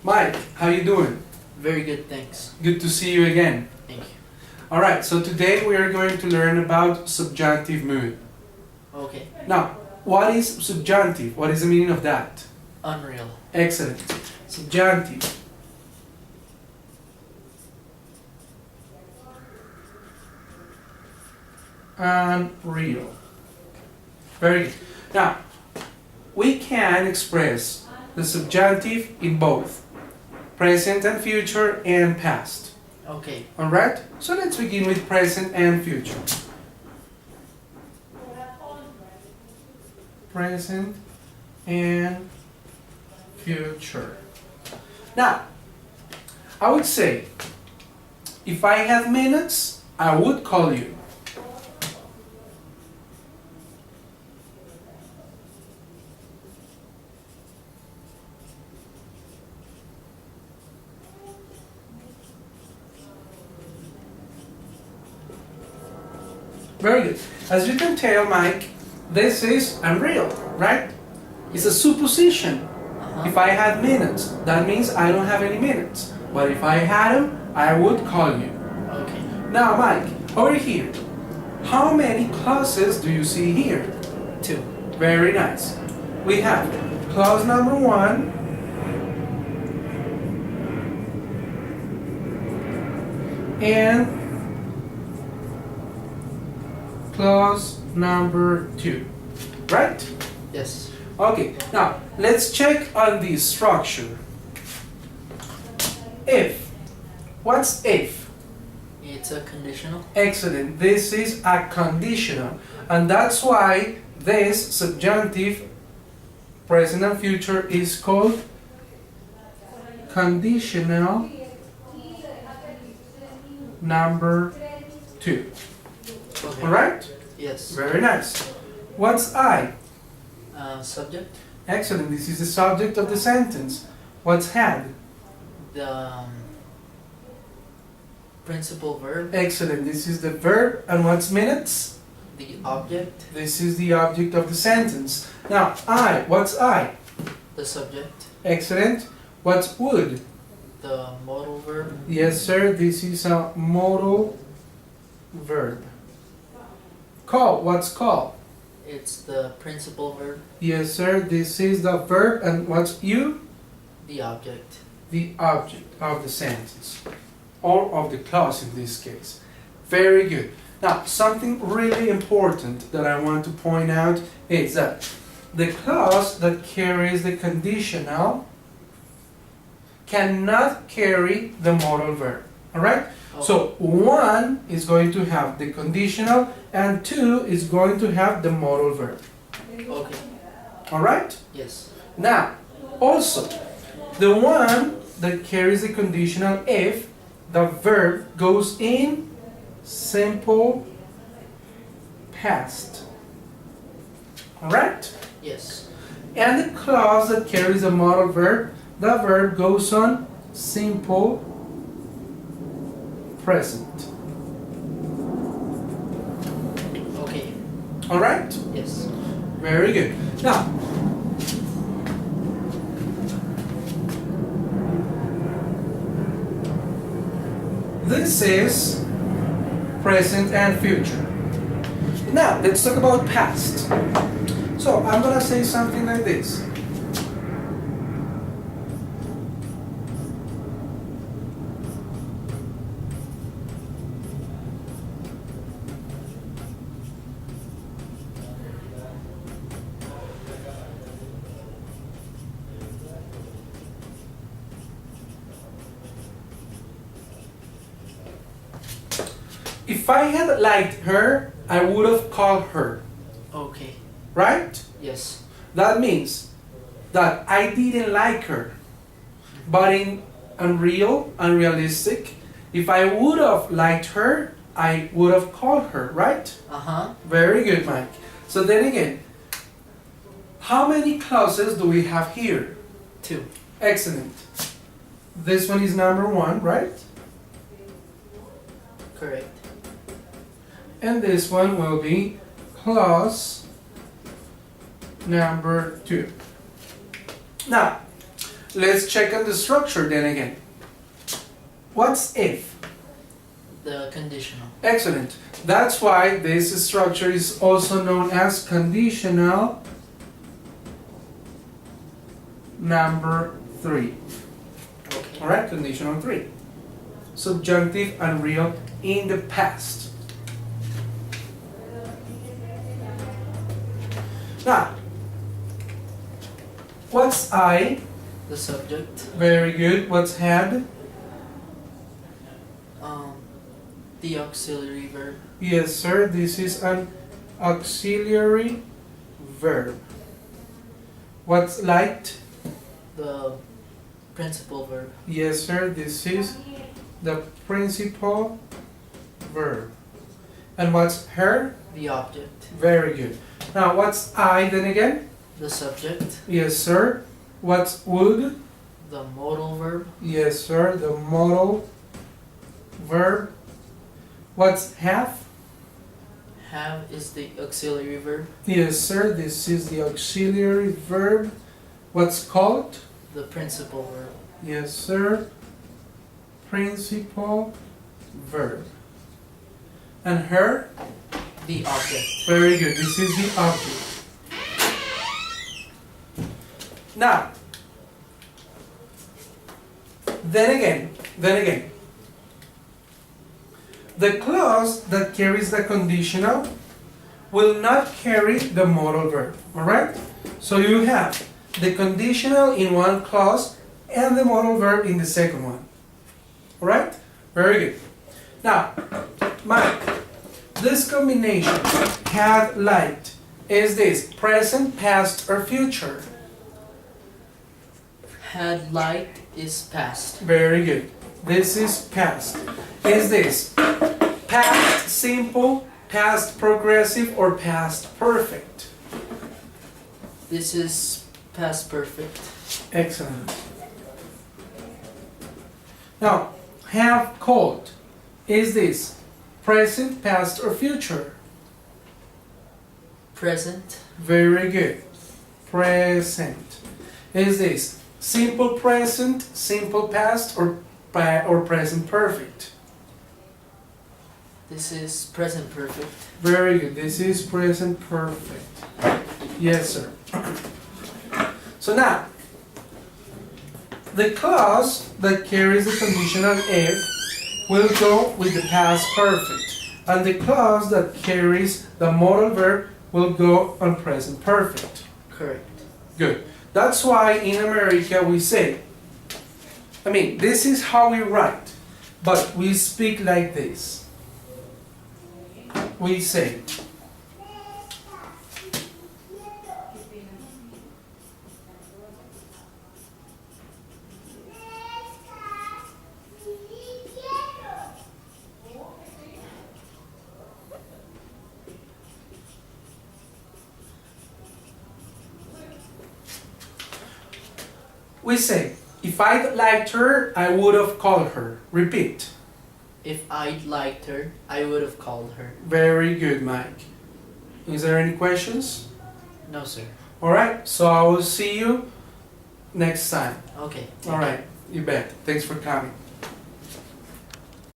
Mike, how you doing? Very good, thanks. Good to see you again. Thank you. Alright, so today we are going to learn about subjunctive mood. Okay. Now, what is subjunctive? What is the meaning of that? Unreal. Excellent. Subjunctive. Unreal. Very good. Now, we can express the subjunctive in both present and future and past. Okay. Alright? So let's begin with present and future. Present and future. Now, I would say, if I have minutes, I would call you. Very good. As you can tell, Mike, this is unreal, right? It's a supposition. If I had minutes, that means I don't have any minutes. But if I had them, I would call you. Okay. Now, Mike, over here, how many clauses do you see here? 2. Very nice. We have clause number 1, and clause number 2, right? Yes. Okay, now let's check on the structure. If. What's if? It's a conditional. Excellent. This is a conditional, and that's why this subjunctive, present and future, is called conditional number 2. Okay. Alright? Yes. Very nice. What's I? Subject. Excellent. This is the subject of the sentence. What's had? The principal verb. Excellent. This is the verb. And what's minutes? The object. This is the object of the sentence. Now, I. What's I? The subject. Excellent. What's would? The modal verb. Yes, sir. This is a modal verb. Call. What's call? It's the principal verb. Yes, sir. This is the verb. And what's you? The object. The object of the sentence, or of the clause in this case. Very good. Now, something really important that I want to point out is that the clause that carries the conditional cannot carry the modal verb. Alright? Okay. So 1 is going to have the conditional and 2 is going to have the modal verb. Okay. Alright? Yes. Now, also, the one that carries the conditional if the verb goes in simple past. Alright? Yes. And the clause that carries the modal verb, the verb goes on simple present. Okay. Alright? Yes. Very good. Now, this is present and future. Now, let's talk about past. So, I'm gonna say something like this. If I had liked her, I would have called her. Okay. Right? Yes. That means that I didn't like her. But in unrealistic, if I would have liked her, I would have called her, right? Uh-huh. Very good, Mike. So then again, how many clauses do we have here? 2. Excellent. This one is number 1, right? Correct. And this one will be clause number 2. Now, let's check on the structure then again. What's if? The conditional. Excellent. That's why this structure is also known as conditional number 3. Okay. Alright, conditional 3. Subjunctive and real in the past. Now, what's I? The subject. Very good. What's had? The auxiliary verb. Yes, sir. This is an auxiliary verb. What's light? The principal verb. Yes, sir. This is the principal verb. And what's her? The object. Very good. Now, what's I then again? The subject. Yes, sir. What's would? The modal verb. Yes, sir. The modal verb. What's have? Have is the auxiliary verb. Yes, sir. This is the auxiliary verb. What's called? The principal verb. Yes, sir. Principal verb. And her? The object. Very good. This is the object. Now, then again, the clause that carries the conditional will not carry the modal verb. Alright? So you have the conditional in one clause and the modal verb in the second one. Alright? Very good. Now, Mike, this combination, had, liked, is this present, past, or future? Had, liked is past. Very good. This is past. Is this past simple, past progressive, or past perfect? This is past perfect. Excellent. Now, have called. Is this present, past, or future? Present. Very good. Present. Is this simple present, simple past, or present perfect? This is present perfect. Very good. This is present perfect. Yes, sir. So now, the clause that carries the conditional if will go with the past perfect, and the clause that carries the modal verb will go on present perfect. Correct. Good. That's why in America we say, this is how we write, but we speak like this. We say, if I'd liked her, I would have called her. Repeat. If I'd liked her, I would have called her. Very good, Mike. Is there any questions? No, sir. Alright, so I will see you next time. Okay. Alright, you bet. Thanks for coming.